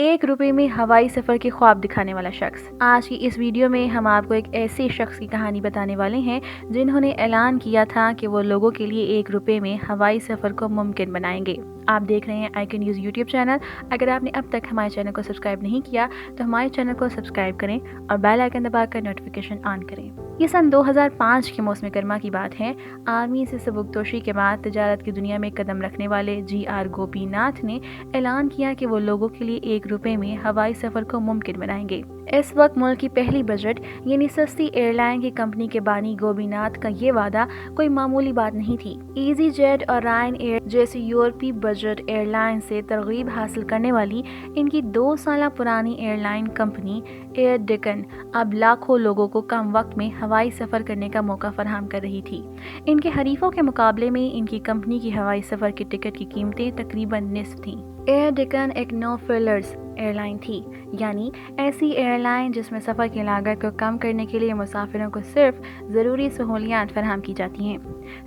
ایک روپے میں ہوائی سفر کے خواب دکھانے والا شخص۔ آج کی اس ویڈیو میں ہم آپ کو ایک ایسے شخص کی کہانی بتانے والے ہیں جنہوں نے اعلان کیا تھا کہ وہ لوگوں کے لیے 1 روپے میں ہوائی سفر کو ممکن بنائیں گے۔ آپ دیکھ رہے ہیں آئیکن نیوز یوٹیوب چینل۔ اگر آپ نے اب تک ہمارے چینل کو سبسکرائب نہیں کیا تو ہمارے چینل کو سبسکرائب کریں اور بیل آئیکن دبا کر نوٹیفیکیشن آن کریں۔ یہ سن 2005 کے موسم گرما کی بات ہے۔ آرمی سے سبکدوشی کے بعد تجارت کی دنیا میں قدم رکھنے والے جی آر گوپی ناتھ نے اعلان کیا کہ وہ لوگوں کے لیے 1 روپے میں ہوائی سفر کو ممکن بنائیں گے۔ اس وقت ملک کی پہلی بجٹ یعنی سستی ایئر لائن کی کمپنی کے بانی گوپی ناتھ کا یہ وعدہ کوئی معمولی بات نہیں تھی۔ ایزی جیٹ اور رائن ایئر جیسی یورپی بجٹ ایئر لائن سے ترغیب حاصل کرنے والی ان کی 2 سالہ پرانی airline company air Deccan اب لاکھوں لوگوں کو کم وقت میں ہوائی سفر کرنے کا موقع فراہم کر رہی تھی۔ ان کے حریفوں کے مقابلے میں ان کی کمپنی کی ہوائی سفر کی ٹکٹ کی قیمتیں تقریباً نصف تھیں۔ ایئر ڈیکن ایک نو فرلرز ایئر لائن تھی، یعنی ایسی ایئر لائن جس میں سفر کی لاگت کو کم کرنے کے لیے مسافروں کو صرف ضروری سہولیات فراہم کی جاتی ہیں۔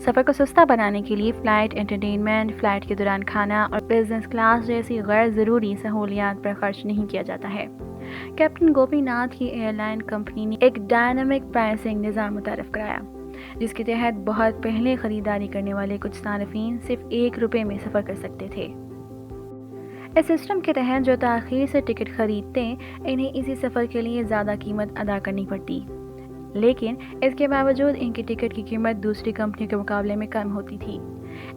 سفر کو سستا بنانے کے لیے فلائٹ انٹرٹینمنٹ، فلائٹ کے دوران کھانا اور بزنس کلاس جیسی غیر ضروری سہولیات پر خرچ نہیں کیا جاتا ہے۔ کیپٹن گوپی ناتھ کی ایئر لائن کمپنی نے ایک ڈائنامک پرائسنگ نظام متعارف کرایا، جس کے تحت بہت پہلے خریداری کرنے والے کچھ صارفین صرف 1 روپے میں سفر کر سکتے تھے۔ اس سسٹم کے تحت جو تاخیر سے ٹکٹ خریدتے انہیں اسی سفر کے لیے زیادہ قیمت ادا کرنی پڑتی، لیکن اس کے باوجود ان کی ٹکٹ کی قیمت دوسری کمپنیوں کے مقابلے میں کم ہوتی تھی۔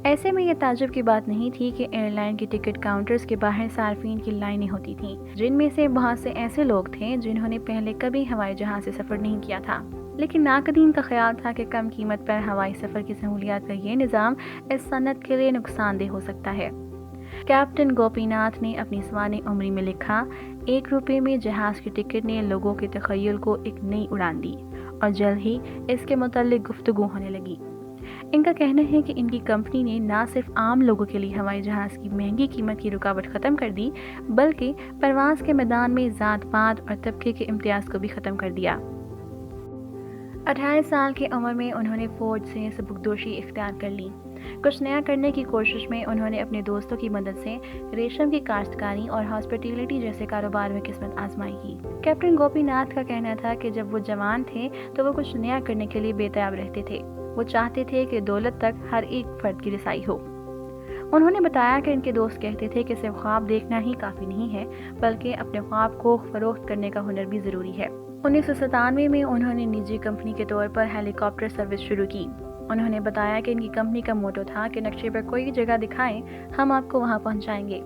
ایسے میں یہ تعجب کی بات نہیں تھی کہ ایئر لائن کی ٹکٹ کاؤنٹرز کے باہر صارفین کی لائنیں ہوتی تھیں، جن میں سے بہت سے ایسے لوگ تھے جنہوں نے پہلے کبھی ہوائی جہاز سے سفر نہیں کیا تھا، لیکن ناقدین کا خیال تھا کہ کم قیمت پر ہوائی سفر کی سہولیات کا یہ نظام اس صنعت کے لیے نقصان دہ ہو سکتا ہے۔ کیپٹن گوپی ناتھ نے اپنی سوانح عمری میں لکھا، 1 روپے میں جہاز کی ٹکٹ نے لوگوں کے تخیل کو ایک نئی اڑان دی اور جلد ہی اس کے متعلق گفتگو ہونے لگی۔ ان کا کہنا ہے کہ ان کی کمپنی نے نہ صرف عام لوگوں کے لیے ہوائی جہاز کی مہنگی قیمت کی رکاوٹ ختم کر دی، بلکہ پرواز کے میدان میں ذات پات اور طبقے کے امتیاز کو بھی ختم کر دیا۔ 18 سال کی عمر میں انہوں نے فوج سے سبکدوشی اختیار کر لی۔ کچھ نیا کرنے کی کوشش میں انہوں نے اپنے دوستوں کی مدد سے ریشم کی کاشتکاری اور ہاسپٹیلٹی جیسے کاروبار میں قسمت آزمائی کی۔ کیپٹن گوپی ناتھ کا کہنا تھا کہ جب وہ جوان تھے تو وہ کچھ نیا کرنے کے لیے بے تاب رہتے تھے۔ وہ چاہتے تھے کہ دولت تک ہر ایک فرد کی رسائی ہو۔ انہوں نے بتایا کہ ان کے دوست کہتے تھے کہ صرف خواب دیکھنا ہی کافی نہیں ہے، بلکہ اپنے خواب کو فروخت کرنے کا ہنر بھی ضروری ہے۔ 1997 میں انہوں نے نجی کمپنی کے طور پر ہیلی کاپٹر سروس شروع کی۔ انہوں نے بتایا کہ ان کی کمپنی کا موٹو تھا کہ نقشے پر کوئی جگہ دکھائیں، ہم آپ کو وہاں پہنچائیں گے۔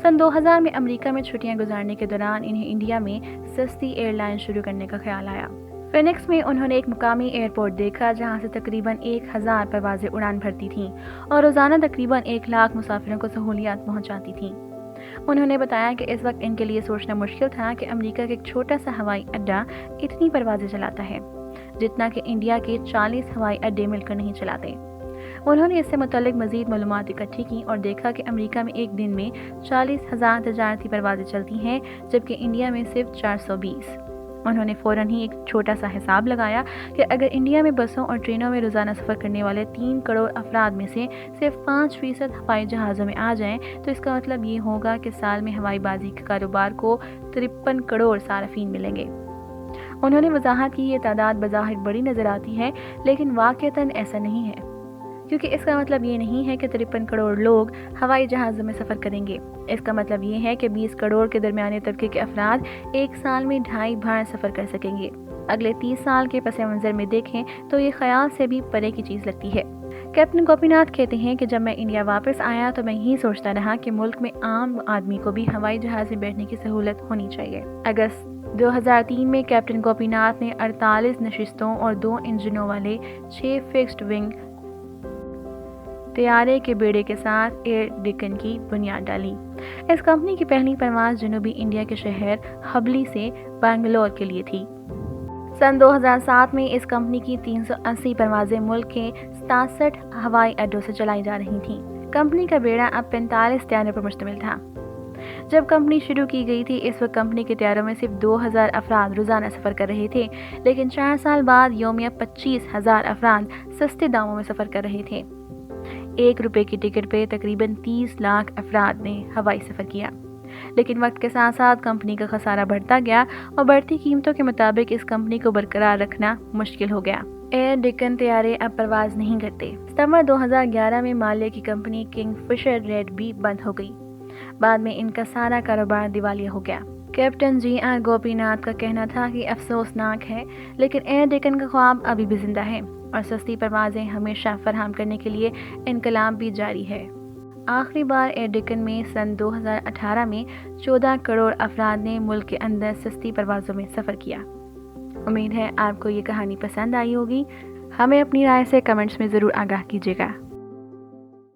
سن 2000 میں امریکہ میں چھٹیاں گزارنے کے دوران انہیں انڈیا میں سستی ایئر لائن شروع کرنے کا خیال آیا۔ فینکس میں انہوں نے ایک مقامی ایئرپورٹ دیکھا جہاں سے تقریباً 1000 پروازیں اڑان بھرتی تھیں اور روزانہ تقریباً 1 لاکھ مسافروں کو سہولیات پہنچاتی تھیں۔ انہوں نے بتایا کہ اس وقت ان کے لیے سوچنا مشکل تھا کہ امریکہ کا ایک چھوٹا سا ہوائی اڈہ اتنی پروازیں چلاتا ہے جتنا کہ انڈیا کے 40 ہوائی اڈے مل کر نہیں چلاتے۔ انہوں نے اس سے متعلق مزید معلومات اکٹھی کی اور دیکھا کہ امریکہ میں ایک دن میں 40,000 تجارتی پروازیں چلتی ہیں، جبکہ انڈیا میں صرف 420۔ انہوں نے فوراً ہی ایک چھوٹا سا حساب لگایا کہ اگر انڈیا میں بسوں اور ٹرینوں میں روزانہ سفر کرنے والے 3 کروڑ افراد میں سے صرف 5% ہوائی جہازوں میں آ جائیں تو اس کا مطلب یہ ہوگا کہ سال میں ہوائی بازی کے کاروبار کو 53 کروڑ صارفین ملیں گے۔ انہوں نے وضاحت کی یہ تعداد بظاہر بڑی نظر آتی ہے، لیکن واقعتاً ایسا نہیں ہے، کیونکہ اس کا مطلب یہ نہیں ہے کہ 53 کروڑ لوگ ہوائی جہازوں میں سفر کریں گے۔ اس کا مطلب یہ ہے کہ 20 کروڑ کے درمیانے طبقے کے افراد ایک سال میں 2.5 بار سفر کر سکیں گے۔ اگلے 30 سال کے پس منظر میں دیکھیں تو یہ خیال سے بھی پرے کی چیز لگتی ہے۔ کیپٹن گوپی ناتھ کہتے ہیں کہ جب میں انڈیا واپس آیا تو میں یہی سوچتا رہا کہ ملک میں عام آدمی کو بھی ہوائی جہاز میں بیٹھنے کی سہولت ہونی چاہیے۔ اگست 2003 میں کیپٹن گوپی ناتھ نے 48 نشستوں اور 2 انجنوں والے 6 فکسڈ ونگ طیارے کے بیڑے کے ساتھ ایئر ڈیکن کی بنیاد ڈالی۔ اس کمپنی کی پہلی پرواز جنوبی انڈیا کے شہر ہبلی سے بنگلور کے لیے تھی۔ سن 2007 میں اس کمپنی کی 380 پروازیں ملک کے 67 ہوائی اڈوں سے چلائی جا رہی تھیں۔ کمپنی کا بیڑا اب 45 طیاروں پر مشتمل تھا۔ جب کمپنی شروع کی گئی تھی اس وقت کمپنی کے طیاروں میں صرف 2000 افراد روزانہ سفر کر رہے تھے، لیکن 4 سال بعد یومیہ 25,000 افراد سستے داموں میں سفر کر رہے تھے۔ 1 روپے کی ٹکٹ پہ تقریباً 30 لاکھ افراد نے ہوائی سفر کیا۔ لیکن وقت کے ساتھ ساتھ کمپنی کا خسارہ بڑھتا گیا اور بڑھتی قیمتوں کے مطابق اس کمپنی کو برقرار رکھنا مشکل ہو گیا۔ ایئر ڈیکن طیارے اب پرواز نہیں کرتے۔ ستمبر 2011 میں مالیہ کی کمپنی کنگ فشر ریڈ بھی بند ہو گئی۔ بعد میں ان کا سارا کاروبار دیوالیہ ہو گیا۔ Captain G R Gopinath کا کہنا تھا کہ افسوسناک ہے، لیکن ایئر ڈیکن کا خواب ابھی بھی زندہ ہے اور سستی پروازیں ہمیشہ فراہم کرنے کے لیے انقلاب بھی جاری ہے۔ آخری بار ایئر ڈیکن میں سن 2018 میں 14 کروڑ افراد نے ملک کے اندر سستی پروازوں میں سفر کیا۔ امید ہے آپ کو یہ کہانی پسند آئی ہوگی۔ ہمیں اپنی رائے سے کمنٹس میں ضرور آگاہ کیجیے گا۔